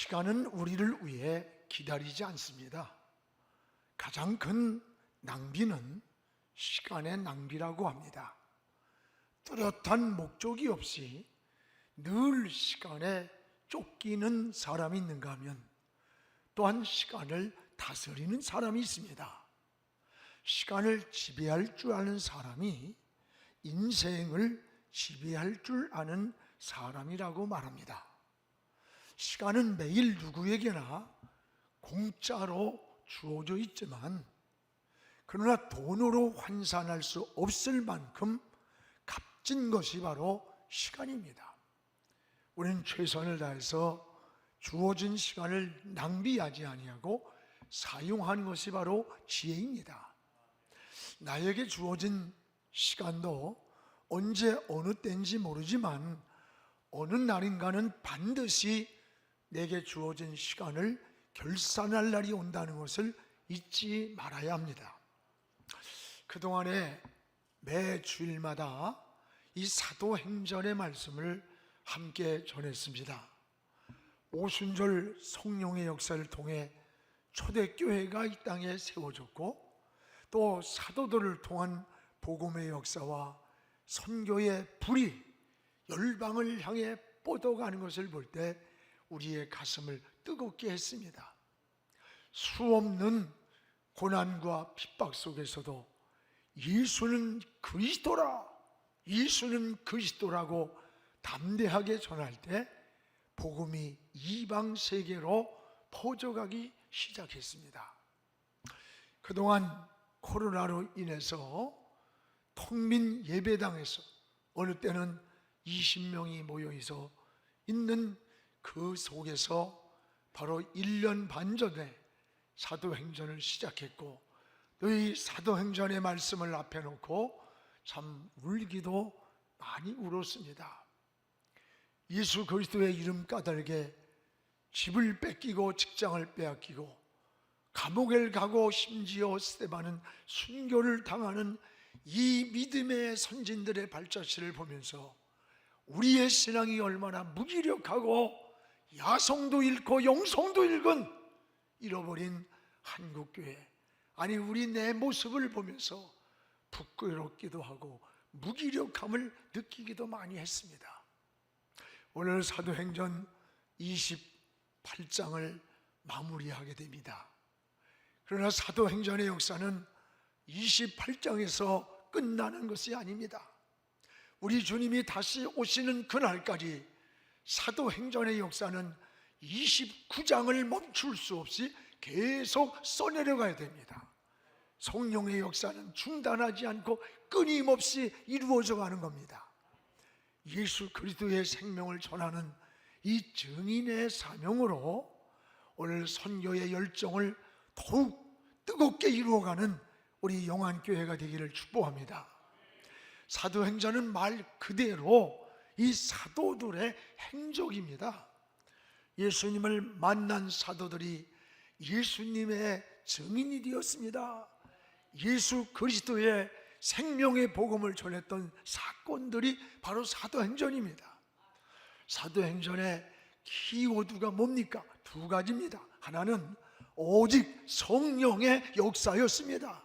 시간은 우리를 위해 기다리지 않습니다. 가장 큰 낭비는 시간의 낭비라고 합니다. 뚜렷한 목적이 없이 늘 시간에 쫓기는 사람이 있는가 하면 또한 시간을 다스리는 사람이 있습니다. 시간을 지배할 줄 아는 사람이 인생을 지배할 줄 아는 사람이라고 말합니다. 시간은 매일 누구에게나 공짜로 주어져 있지만 그러나 돈으로 환산할 수 없을 만큼 값진 것이 바로 시간입니다. 우리는 최선을 다해서 주어진 시간을 낭비하지 아니하고 사용하는 것이 바로 지혜입니다. 나에게 주어진 시간도 언제 어느 때인지 모르지만 어느 날인가는 반드시 내게 주어진 시간을 결산할 날이 온다는 것을 잊지 말아야 합니다. 그동안에 매 주일마다 이 사도행전의 말씀을 함께 전했습니다. 오순절 성령의 역사를 통해 초대교회가 이 땅에 세워졌고 또 사도들을 통한 복음의 역사와 선교의 불이 열방을 향해 뻗어가는 것을 볼 때 우리의 가슴을 뜨겁게 했습니다. 수없는 고난과 핍박 속에서도 예수는 그리스도라, 예수는 그리스도라고 담대하게 전할 때 복음이 이방 세계로 퍼져가기 시작했습니다. 그동안 코로나로 인해서 텅빈 예배당에서 어느 때는 20명이 모여 있는 그 속에서 바로 1년 반 전에 사도행전을 시작했고 또 이 사도행전의 말씀을 앞에 놓고 참 울기도 많이 울었습니다. 예수 그리스도의 이름 까닭에 집을 뺏기고 직장을 빼앗기고 감옥에 가고 심지어 스데반은 순교를 당하는 이 믿음의 선진들의 발자취를 보면서 우리의 신앙이 얼마나 무기력하고 야성도 잃고 영성도 잃은 잃어버린 한국교회, 아니 우리 내 모습을 보면서 부끄럽기도 하고 무기력함을 느끼기도 많이 했습니다. 오늘 사도행전 28장을 마무리하게 됩니다. 그러나 사도행전의 역사는 28장에서 끝나는 것이 아닙니다. 우리 주님이 다시 오시는 그날까지 사도행전의 역사는 29장을 멈출 수 없이 계속 써내려가야 됩니다. 성령의 역사는 중단하지 않고 끊임없이 이루어져 가는 겁니다. 예수 그리스도의 생명을 전하는 이 증인의 사명으로 오늘 선교의 열정을 더욱 뜨겁게 이루어가는 우리 영안교회가 되기를 축복합니다. 사도행전은 말 그대로 이 사도들의 행적입니다. 예수님을 만난 사도들이 예수님의 증인이 되었습니다. 예수 그리스도의 생명의 복음을 전했던 사건들이 바로 사도행전입니다. 사도행전의 키워드가 뭡니까? 두 가지입니다. 하나는 오직 성령의 역사였습니다.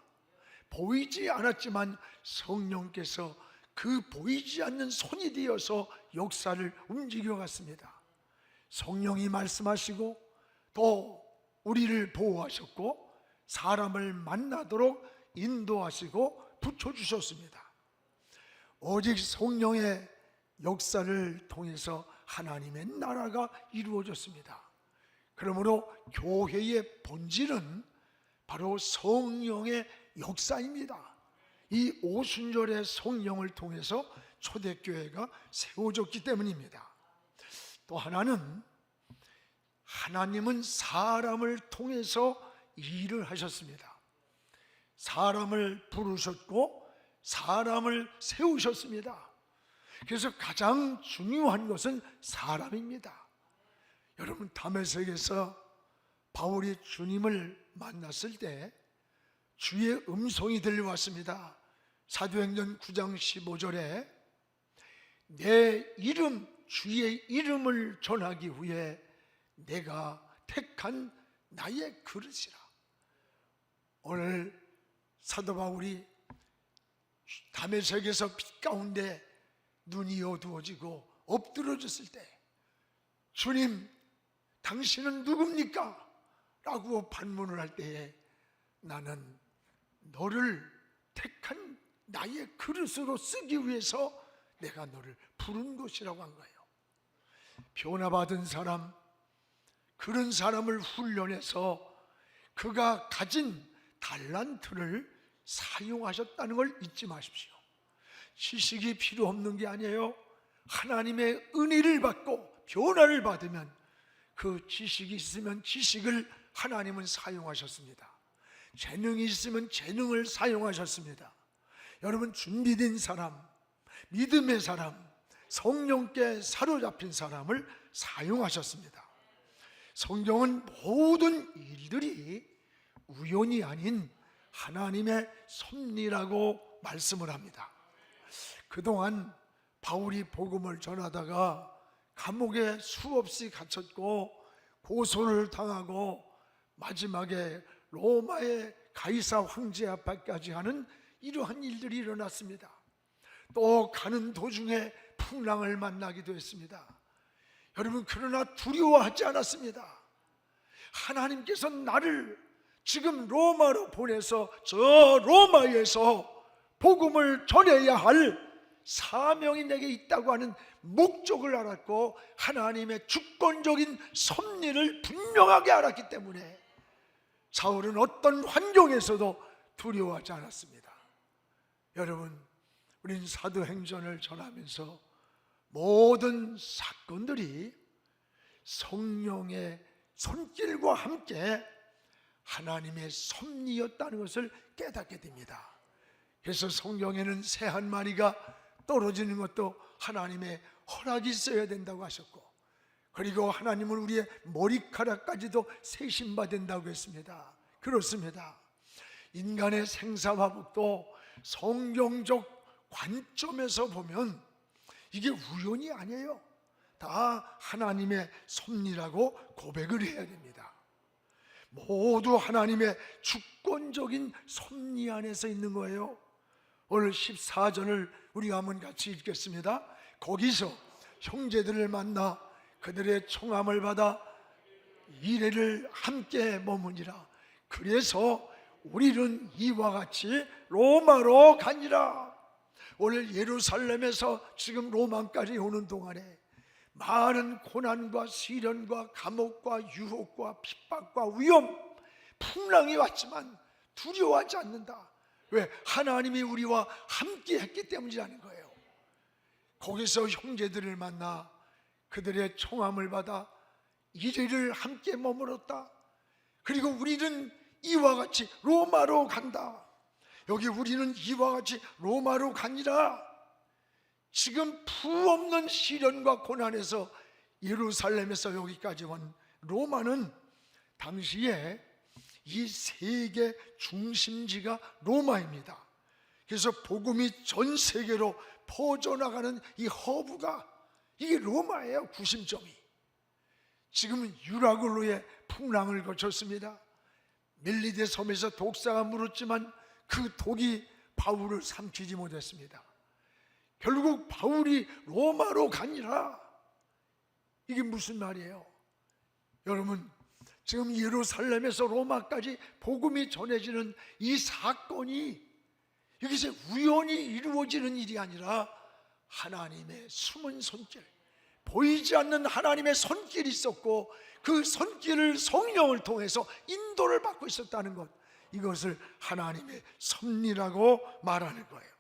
보이지 않았지만 성령께서 그 보이지 않는 손이 되어서 역사를 움직여갔습니다. 성령이 말씀하시고 또 우리를 보호하셨고 사람을 만나도록 인도하시고 붙여주셨습니다. 오직 성령의 역사를 통해서 하나님의 나라가 이루어졌습니다. 그러므로 교회의 본질은 바로 성령의 역사입니다. 이 오순절의 성령을 통해서 초대교회가 세워졌기 때문입니다. 또 하나는 하나님은 사람을 통해서 일을 하셨습니다. 사람을 부르셨고 사람을 세우셨습니다. 그래서 가장 중요한 것은 사람입니다. 여러분, 다메섹에서 바울이 주님을 만났을 때 주의 음성이 들려왔습니다. 사도행전 9장 15절에 내 이름, 주의 이름을 전하기 위해 내가 택한 나의 그릇이라. 오늘 사도 바울이 다메섹에서 빛 가운데 눈이 어두워지고 엎드러졌을 때 주님, 당신은 누굽니까? 라고 반문을 할 때에 나는 너를 택한 나의 그릇으로 쓰기 위해서 내가 너를 부른 것이라고 한 거예요. 변화받은 사람, 그런 사람을 훈련해서 그가 가진 달란트를 사용하셨다는 걸 잊지 마십시오. 지식이 필요 없는 게 아니에요. 하나님의 은혜를 받고 변화를 받으면 그 지식이 있으면 지식을 하나님은 사용하셨습니다. 재능이 있으면 재능을 사용하셨습니다. 여러분, 준비된 사람, 믿음의 사람, 성령께 사로잡힌 사람을 사용하셨습니다. 성경은 모든 일들이 우연이 아닌 하나님의 섭리라고 말씀을 합니다. 그동안 바울이 복음을 전하다가 감옥에 수없이 갇혔고 고소를 당하고 마지막에 로마의 가이사 황제 앞까지 하는 이러한 일들이 일어났습니다. 또 가는 도중에 풍랑을 만나기도 했습니다. 여러분, 그러나 두려워하지 않았습니다. 하나님께서 나를 지금 로마로 보내서 저 로마에서 복음을 전해야 할 사명이 내게 있다고 하는 목적을 알았고 하나님의 주권적인 섭리를 분명하게 알았기 때문에 사울은 어떤 환경에서도 두려워하지 않았습니다. 여러분, 우린 사도행전을 전하면서 모든 사건들이 성령의 손길과 함께 하나님의 섭리였다는 것을 깨닫게 됩니다. 그래서 성경에는 새 한 마리가 떨어지는 것도 하나님의 허락이 있어야 된다고 하셨고, 그리고 하나님은 우리의 머리카락까지도 세심받는다고 했습니다. 그렇습니다. 인간의 생사화복도 성경적 관점에서 보면 이게 우연이 아니에요. 다 하나님의 섭리라고 고백을 해야 됩니다. 모두 하나님의 주권적인 섭리 안에서 있는 거예요. 오늘 14절을 우리가 한번 같이 읽겠습니다. 거기서 형제들을 만나 그들의 청함을 받아 이레를 함께 머무니라. 그래서 우리는 이와 같이 로마로 가니라. 오늘 예루살렘에서 지금 로마까지 오는 동안에 많은 고난과 시련과 감옥과 유혹과 핍박과 위험, 풍랑이 왔지만 두려워하지 않는다. 왜? 하나님이 우리와 함께 했기 때문이라는 거예요. 거기서 형제들을 만나 그들의 청함을 받아 이레를 함께 머물었다. 그리고 우리는 이와 같이 로마로 간다. 여기 우리는 이와 같이 로마로 가니라. 지금 부 없는 시련과 고난에서 예루살렘에서 여기까지 온 로마는 당시에 이 세계 중심지가 로마입니다. 그래서 복음이 전 세계로 퍼져나가는 이 허브가 이게 로마예요. 구심점이. 지금은 유라굴로의 풍랑을 거쳤습니다. 멜리데 섬에서 독사가 물었지만 그 독이 바울을 삼키지 못했습니다. 결국 바울이 로마로 가니라. 이게 무슨 말이에요? 여러분, 지금 예루살렘에서 로마까지 복음이 전해지는 이 사건이 여기서 우연히 이루어지는 일이 아니라 하나님의 숨은 손길, 보이지 않는 하나님의 손길이 있었고 그 손길을 성령을 통해서 인도를 받고 있었다는 것, 이것을 하나님의 섭리라고 말하는 거예요.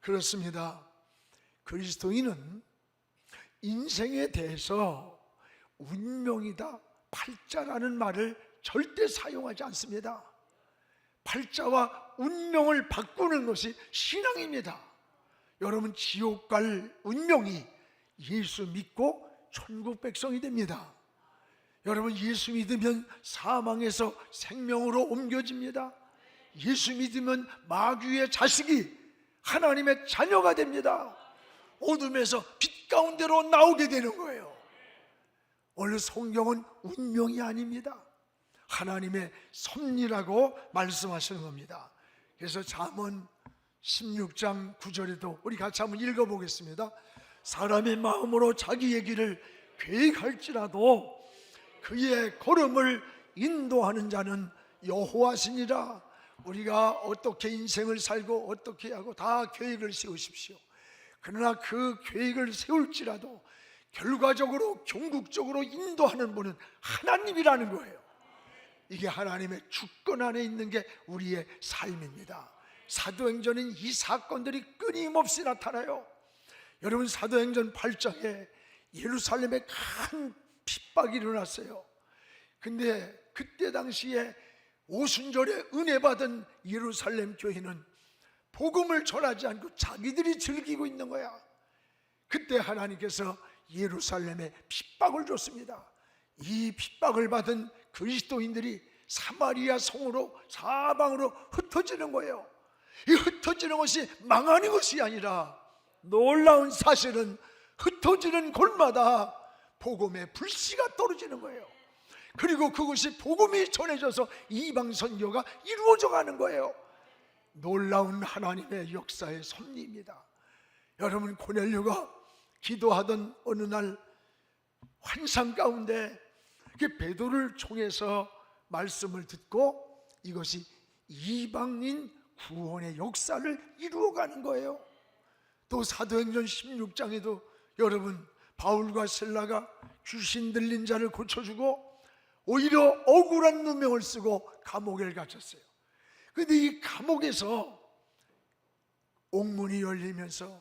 그렇습니다. 그리스도인은 인생에 대해서 운명이다, 팔자라는 말을 절대 사용하지 않습니다. 팔자와 운명을 바꾸는 것이 신앙입니다. 여러분, 지옥 갈 운명이 예수 믿고 천국 백성이 됩니다. 여러분, 예수 믿으면 사망에서 생명으로 옮겨집니다. 예수 믿으면 마귀의 자식이 하나님의 자녀가 됩니다. 어둠에서 빛 가운데로 나오게 되는 거예요. 오늘 성경은 운명이 아닙니다. 하나님의 섭리라고 말씀하시는 겁니다. 그래서 잠언 16장 9절에도 우리 같이 한번 읽어보겠습니다. 사람의 마음으로 자기의 길을 계획할지라도 그의 걸음을 인도하는 자는 여호와시니라. 우리가 어떻게 인생을 살고 어떻게 하고 다 계획을 세우십시오. 그러나 그 계획을 세울지라도 결과적으로 궁극적으로 인도하는 분은 하나님이라는 거예요. 이게 하나님의 주권 안에 있는 게 우리의 삶입니다. 사도행전은 이 사건들이 끊임없이 나타나요. 여러분, 사도행전 8장에 예루살렘에 큰 핍박이 일어났어요. 근데 그때 당시에 오순절에 은혜 받은 예루살렘 교회는 복음을 전하지 않고 자기들이 즐기고 있는 거야. 그때 하나님께서 예루살렘에 핍박을 줬습니다. 이 핍박을 받은 그리스도인들이 사마리아 성으로 사방으로 흩어지는 거예요. 이 흩어지는 것이 망하는 것이 아니라 놀라운 사실은 흩어지는 곳마다 복음의 불씨가 떨어지는 거예요. 그리고 그것이 복음이 전해져서 이방 선교가 이루어져 가는 거예요. 놀라운 하나님의 역사의 섭리입니다. 여러분, 고넬료가 기도하던 어느 날 환상 가운데 베드로를 통해서 말씀을 듣고 이것이 이방인 구원의 역사를 이루어가는 거예요. 또 사도행전 16장에도 여러분, 바울과 실라가 귀신 들린 자를 고쳐주고 오히려 억울한 누명을 쓰고 감옥에 갇혔어요. 그런데 이 감옥에서 옥문이 열리면서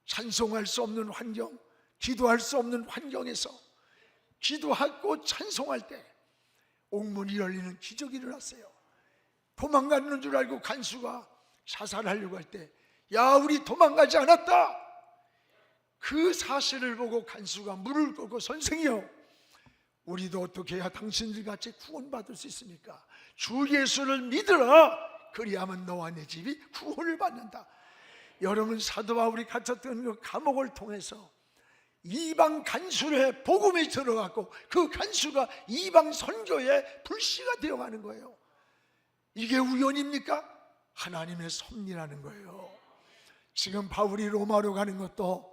찬송할 수 없는 환경, 기도할 수 없는 환경에서 기도하고 찬송할 때 옥문이 열리는 기적이 일어났어요. 도망가는 줄 알고 간수가 자살하려고 할 때, 야, 우리 도망가지 않았다. 그 사실을 보고 간수가 물을 끄고, 선생이요, 우리도 어떻게 해야 당신들 같이 구원받을 수 있습니까? 주 예수를 믿으라. 그리하면 너와 내 집이 구원을 받는다. 여러분, 사도 바울이 갇혔던 그 감옥을 통해서 이방 간수의 복음이 들어갔고 그 간수가 이방 선교의 불씨가 되어가는 거예요. 이게 우연입니까? 하나님의 섭리라는 거예요. 지금 바울이 로마로 가는 것도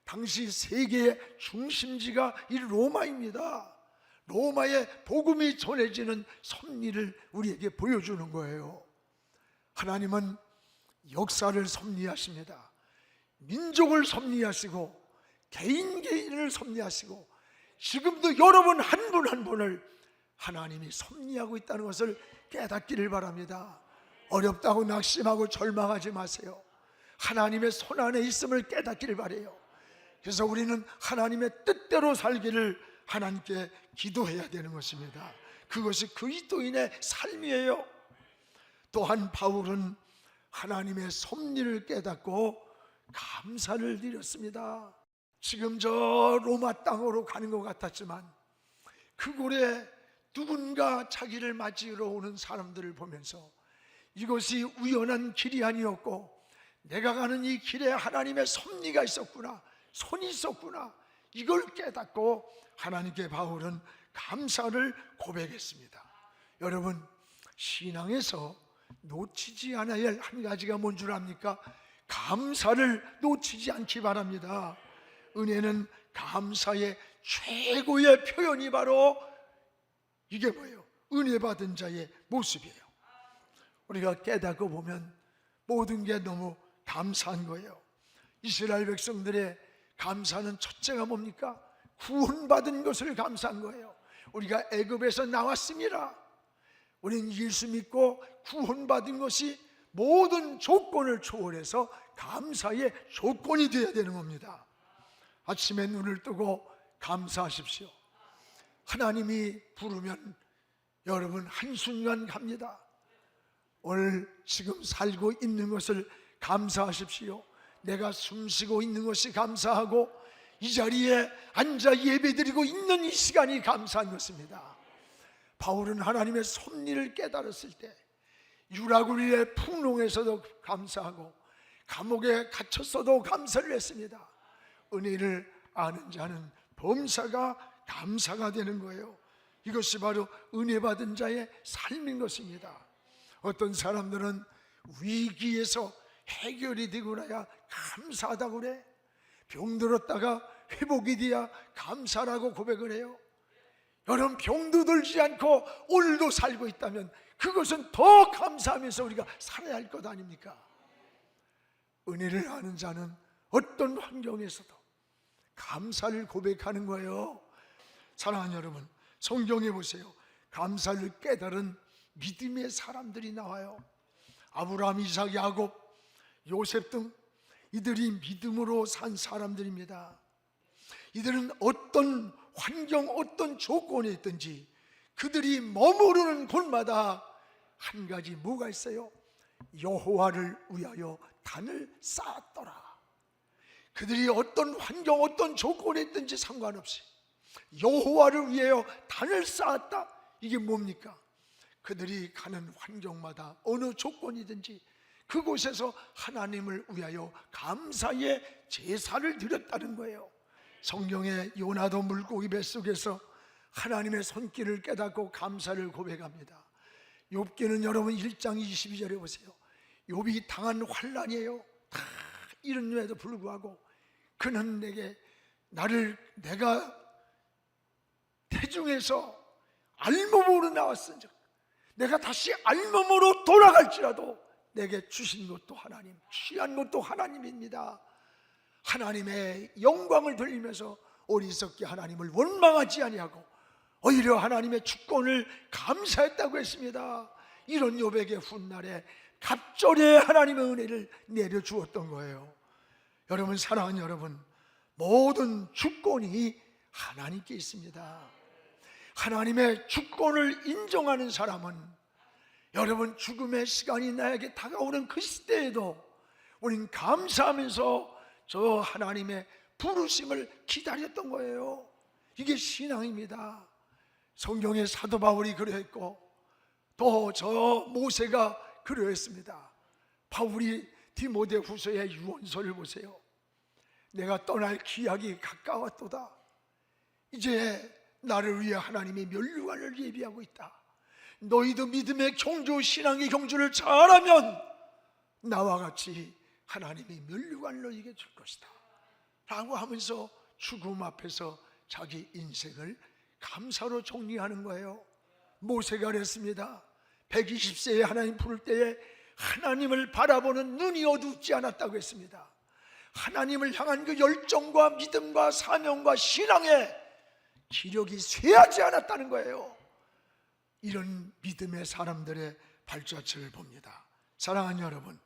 당시 세계의 중심지가 이 로마입니다. 로마의 복음이 전해지는 섭리를 우리에게 보여주는 거예요. 하나님은 역사를 섭리하십니다. 민족을 섭리하시고 개인을 섭리하시고 지금도 여러분 한 분 한 분을 하나님이 섭리하고 있다는 것을 깨닫기를 바랍니다. 어렵다고 낙심하고 절망하지 마세요. 하나님의 손 안에 있음을 깨닫기를 바라요. 그래서 우리는 하나님의 뜻대로 살기를 하나님께 기도해야 되는 것입니다. 그것이 그리스도인의 삶이에요. 또한 바울은 하나님의 섭리를 깨닫고 감사를 드렸습니다. 지금 저 로마 땅으로 가는 것 같았지만 그 골에 누군가 자기를 맞이하러 오는 사람들을 보면서 이것이 우연한 길이 아니었고 내가 가는 이 길에 하나님의 섭리가 있었구나, 손이 있었구나, 이걸 깨닫고 하나님께 바울은 감사를 고백했습니다. 여러분, 신앙에서 놓치지 않아야 할 한 가지가 뭔 줄 압니까? 감사를 놓치지 않기 바랍니다. 은혜는 감사의 최고의 표현이 바로 이게 뭐예요? 은혜 받은 자의 모습이에요. 우리가 깨닫고 보면 모든 게 너무 감사한 거예요. 이스라엘 백성들의 감사는 첫째가 뭡니까? 구원받은 것을 감사한 거예요. 우리가 애굽에서 나왔습니다. 우리는 예수 믿고 구원받은 것이 모든 조건을 초월해서 감사의 조건이 되어야 되는 겁니다. 아침에 눈을 뜨고 감사하십시오. 하나님이 부르면 여러분 한순간 갑니다. 오늘 지금 살고 있는 것을 감사하십시오. 내가 숨쉬고 있는 것이 감사하고 이 자리에 앉아 예배드리고 있는 이 시간이 감사한 것입니다. 바울은 하나님의 섭리를 깨달았을 때 유라굴리의 풍롱에서도 감사하고 감옥에 갇혔어도 감사를 했습니다. 은혜를 아는 자는 범사가 감사가 되는 거예요. 이것이 바로 은혜 받은 자의 삶인 것입니다. 어떤 사람들은 위기에서 해결이 되고 나야 감사하다고 그래. 병들었다가 회복이 돼야 감사라고 고백을 해요. 여러분, 병도 들지 않고 오늘도 살고 있다면 그것은 더 감사하면서 우리가 살아야 할 것 아닙니까? 은혜를 아는 자는 어떤 환경에서도 감사를 고백하는 거예요. 사랑하는 여러분, 성경에 보세요. 감사를 깨달은 믿음의 사람들이 나와요. 아브라함, 이삭, 야곱, 요셉 등 이들이 믿음으로 산 사람들입니다. 이들은 어떤 환경, 어떤 조건에 있든지 그들이 머무르는 곳마다 한 가지 뭐가 있어요? 여호와를 위하여 단을 쌓았더라. 그들이 어떤 환경, 어떤 조건에 있든지 상관없이 여호와를 위하여 단을 쌓았다. 이게 뭡니까? 그들이 가는 환경마다 어느 조건이든지 그곳에서 하나님을 위하여 감사의 제사를 드렸다는 거예요. 성경에 요나도 물고기 뱃속에서 하나님의 손길을 깨닫고 감사를 고백합니다. 욥기는 여러분 1장 22절에 보세요. 욥이 당한 환난이에요. 다 이런 일에도 불구하고 그는 내가 태중에서 알몸으로 나왔은즉 내가 다시 알몸으로 돌아갈지라도 내게 주신 것도 하나님, 취한 것도 하나님입니다. 하나님의 영광을 돌리면서 어리석게 하나님을 원망하지 아니하고 오히려 하나님의 주권을 감사했다고 했습니다. 이런 욥에게 훗날에 갑절에 하나님의 은혜를 내려주었던 거예요. 여러분, 사랑하는 여러분, 모든 주권이 하나님께 있습니다. 하나님의 주권을 인정하는 사람은 여러분, 죽음의 시간이 나에게 다가오는 그 시대에도 우린 감사하면서 저 하나님의 부르심을 기다렸던 거예요. 이게 신앙입니다. 성경에 사도 바울이 그러했고 또 저 모세가 그러했습니다. 바울이 디모데후서의 유언서를 보세요. 내가 떠날 기약이 가까웠도다. 이제 나를 위해 하나님이 면류관을 예비하고 있다. 너희도 믿음의 경주, 신앙의 경주를 잘하면 나와 같이 하나님이 면류관을 너희에게 줄 것이다 라고 하면서 죽음 앞에서 자기 인생을 감사로 정리하는 거예요. 모세가 그랬습니다. 120세에 하나님 부를 때에 하나님을 바라보는 눈이 어둡지 않았다고 했습니다. 하나님을 향한 그 열정과 믿음과 사명과 신앙의 기력이 쇠하지 않았다는 거예요. 이런 믿음의 사람들의 발자취를 봅니다. 사랑하는 여러분,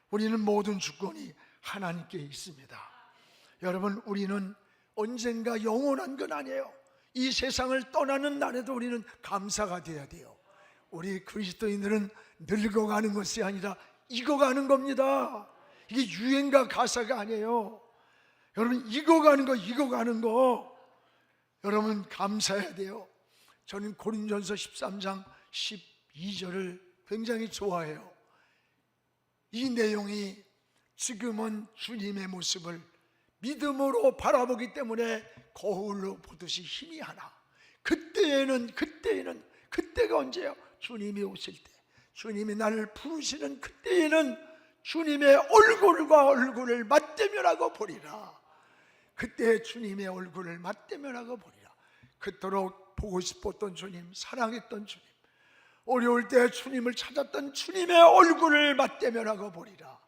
우리는 모든 주권이 하나님께 있습니다. 여러분, 우리는 언젠가 영원한 건 아니에요. 이 세상을 떠나는 날에도 우리는 감사가 돼야 돼요. 우리 그리스도인들은 늙어가는 것이 아니라 익어가는 겁니다. 이게 유행가 가사가 아니에요. 여러분, 익어가는 거 여러분 감사해야 돼요. 저는 고린도전서 13장 12절을 굉장히 좋아해요. 이 내용이 지금은 주님의 모습을 믿음으로 바라보기 때문에 거울로 보듯이 힘이 하나. 그때가 언제요? 주님이 오실 때, 주님이 나를 부르시는 그때에는 주님의 얼굴과 얼굴을 맞대면하고 보리라. 그때 주님의 얼굴을 맞대면하고 보리라. 그토록 보고 싶었던 주님, 사랑했던 주님, 어려울 때 주님을 찾았던 주님의 얼굴을 맞대면하고 보리라.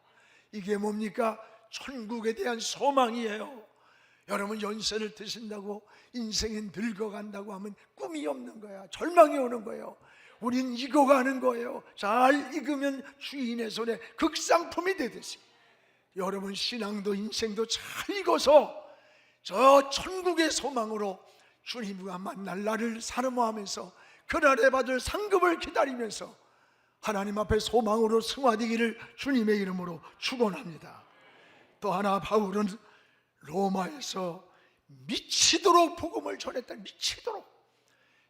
이게 뭡니까? 천국에 대한 소망이에요. 여러분, 연세를 드신다고 인생이 늙어간다고 하면 꿈이 없는 거야. 절망이 오는 거예요. 우린 익어가는 거예요. 잘 익으면 주인의 손에 극상품이 되듯이 여러분, 신앙도 인생도 잘 익어서 저 천국의 소망으로 주님과 만날 날을 사모하면서 그날에 받을 상급을 기다리면서 하나님 앞에 소망으로 승화되기를 주님의 이름으로 축원합니다. 또 하나, 바울은 로마에서 미치도록 복음을 전했다. 미치도록.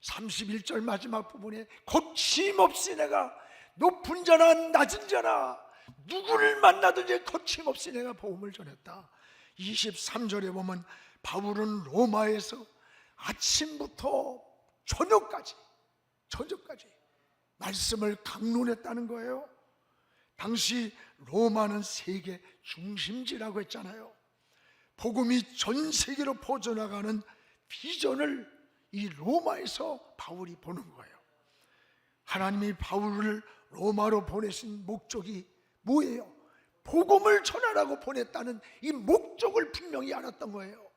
31절 마지막 부분에 거침없이 내가 높은 자나 낮은 자나 누구를 만나든지 거침없이 내가 복음을 전했다. 23절에 보면 바울은 로마에서 아침부터 저녁까지 말씀을 강론했다는 거예요. 당시 로마는 세계 중심지라고 했잖아요. 복음이 전 세계로 퍼져나가는 비전을 이 로마에서 바울이 보는 거예요. 하나님이 바울을 로마로 보내신 목적이 뭐예요? 복음을 전하라고 보냈다는 이 목적을 분명히 알았던 거예요.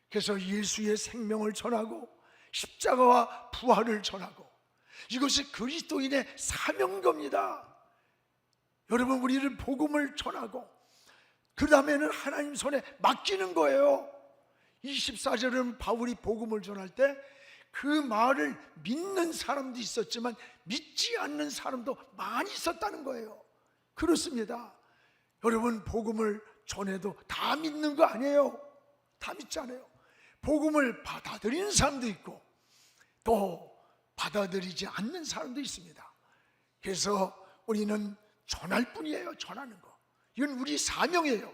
그래서 예수의 생명을 전하고 십자가와 부활을 전하고, 이것이 그리스도인의 사명겁니다. 여러분, 우리는 복음을 전하고 그 다음에는 하나님 손에 맡기는 거예요. 24절은 바울이 복음을 전할 때 그 말을 믿는 사람도 있었지만 믿지 않는 사람도 많이 있었다는 거예요. 그렇습니다. 여러분, 복음을 전해도 다 믿는 거 아니에요. 다 믿지 않아요. 복음을 받아들이는 사람도 있고 또 받아들이지 않는 사람도 있습니다. 그래서 우리는 전할 뿐이에요. 전하는 거, 이건 우리 사명이에요.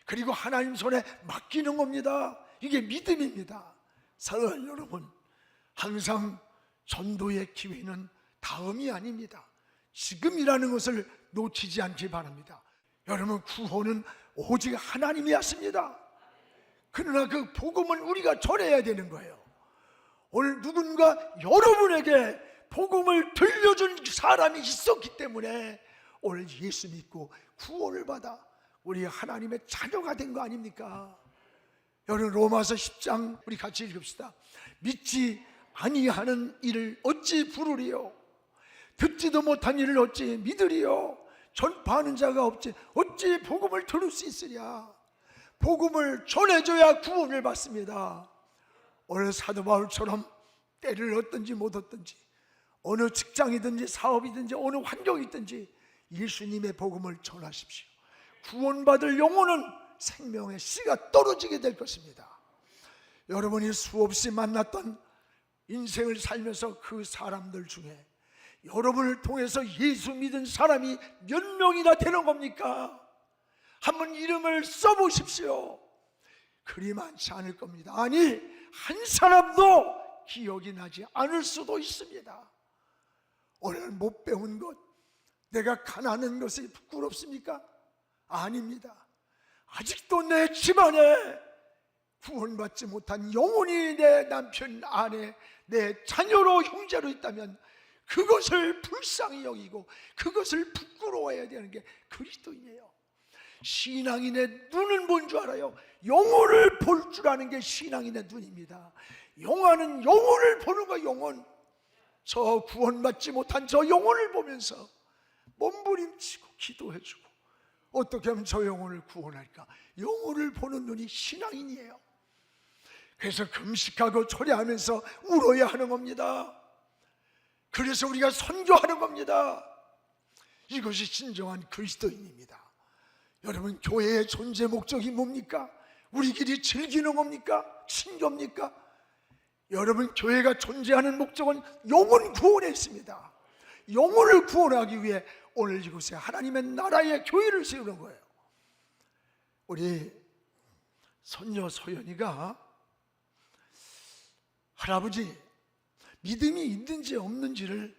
그리고 하나님 손에 맡기는 겁니다. 이게 믿음입니다. 사랑하는 여러분, 항상 전도의 기회는 다음이 아닙니다. 지금이라는 것을 놓치지 않기 바랍니다. 여러분, 구원은 오직 하나님이 하십니다. 그러나 그 복음을 우리가 전해야 되는 거예요. 오늘 누군가 여러분에게 복음을 들려준 사람이 있었기 때문에 오늘 예수 믿고 구원을 받아 우리 하나님의 자녀가 된 거 아닙니까? 여러분, 로마서 10장 우리 같이 읽읍시다. 믿지 아니하는 일을 어찌 부르리요? 듣지도 못한 일을 어찌 믿으리요? 전파하는 자가 없지 어찌 복음을 들을 수 있으랴? 복음을 전해줘야 구원을 받습니다. 오늘 사도 바울처럼 때를 얻든지 못 얻든지, 어느 직장이든지 사업이든지 어느 환경이든지 예수님의 복음을 전하십시오. 구원받을 영혼은 생명의 씨가 떨어지게 될 것입니다. 여러분이 수없이 만났던 인생을 살면서 그 사람들 중에 여러분을 통해서 예수 믿은 사람이 몇 명이나 되는 겁니까? 한번 이름을 써보십시오. 그리 많지 않을 겁니다. 아니, 한 사람도 기억이 나지 않을 수도 있습니다. 오늘 못 배운 것, 내가 가난한 것이 부끄럽습니까? 아닙니다. 아직도 내 집안에 구원받지 못한 영혼이 내 남편, 아내, 내 자녀로, 형제로 있다면 그것을 불쌍히 여기고 그것을 부끄러워해야 되는 게 그리스도인이에요. 신앙인의 눈은 뭔 줄 알아요? 영혼을 볼 줄 아는 게 신앙인의 눈입니다. 영화는 영혼을 보는 거예요. 영혼. 저 구원받지 못한 저 영혼을 보면서 몸부림치고 기도해주고, 어떻게 하면 저 영혼을 구원할까? 영혼을 보는 눈이 신앙인이에요. 그래서 금식하고 초래하면서 울어야 하는 겁니다. 그래서 우리가 선교하는 겁니다. 이것이 진정한 그리스도인입니다. 여러분, 교회의 존재 목적이 뭡니까? 우리끼리 즐기는 겁니까? 친교입니까? 여러분, 교회가 존재하는 목적은 영혼 구원에 있습니다. 영혼을 구원하기 위해 오늘 이곳에 하나님의 나라의 교회를 세우는 거예요. 우리 손녀 소연이가 할아버지, 믿음이 있는지 없는지를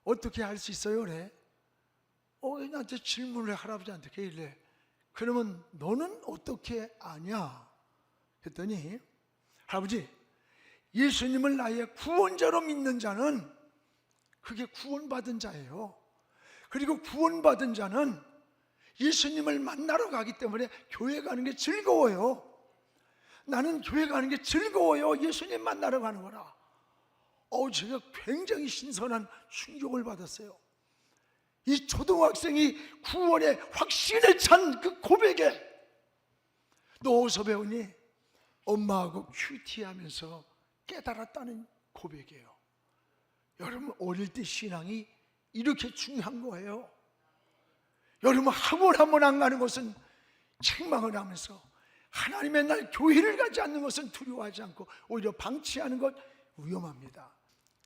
어떻게 알 수 있어요? 그래. 나한테 질문을 할아버지한테 했길래, 그러면 너는 어떻게 아냐? 했더니, 할아버지, 예수님을 나의 구원자로 믿는 자는 그게 구원받은 자예요. 그리고 구원받은 자는 예수님을 만나러 가기 때문에 교회 가는 게 즐거워요. 나는 교회 가는 게 즐거워요. 예수님 만나러 가는 거라. 제가 굉장히 신선한 충격을 받았어요. 이 초등학생이 구원의 확신에 찬 그 고백에, 너 어디서 배우니? 엄마하고 큐티하면서 깨달았다는 고백이에요. 여러분, 어릴 때 신앙이 이렇게 중요한 거예요. 여러분, 학원 한 번 안 가는 것은 책망을 하면서, 하나님의 날 교회를 가지 않는 것은 두려워하지 않고 오히려 방치하는 것 위험합니다.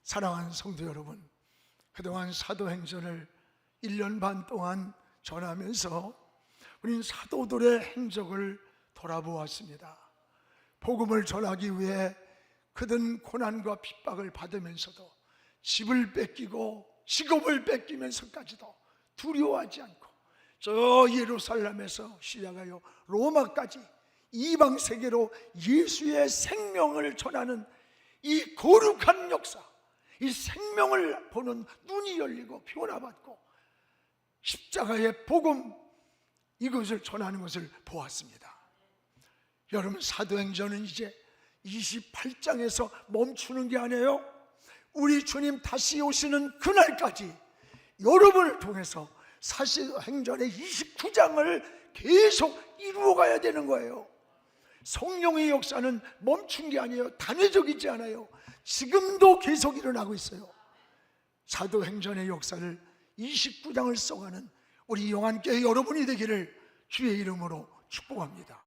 사랑하는 성도 여러분, 그동안 사도행전을 1년 반 동안 전하면서 우리는 사도들의 행적을 돌아보았습니다. 복음을 전하기 위해 그든 고난과 핍박을 받으면서도 집을 뺏기고 직업을 뺏기면서까지도 두려워하지 않고 저 예루살렘에서 시작하여 로마까지 이방 세계로 예수의 생명을 전하는 이 거룩한 역사, 이 생명을 보는 눈이 열리고 변화받고 십자가의 복음, 이것을 전하는 것을 보았습니다. 여러분, 사도행전은 이제 28장에서 멈추는 게 아니에요. 우리 주님 다시 오시는 그날까지 여러분을 통해서 사도행전의 29장을 계속 이루어가야 되는 거예요. 성령의 역사는 멈춘 게 아니에요. 단회적이지 않아요. 지금도 계속 일어나고 있어요. 사도행전의 역사를 29장을 써가는 우리 영안교회 여러분이 되기를 주의 이름으로 축복합니다.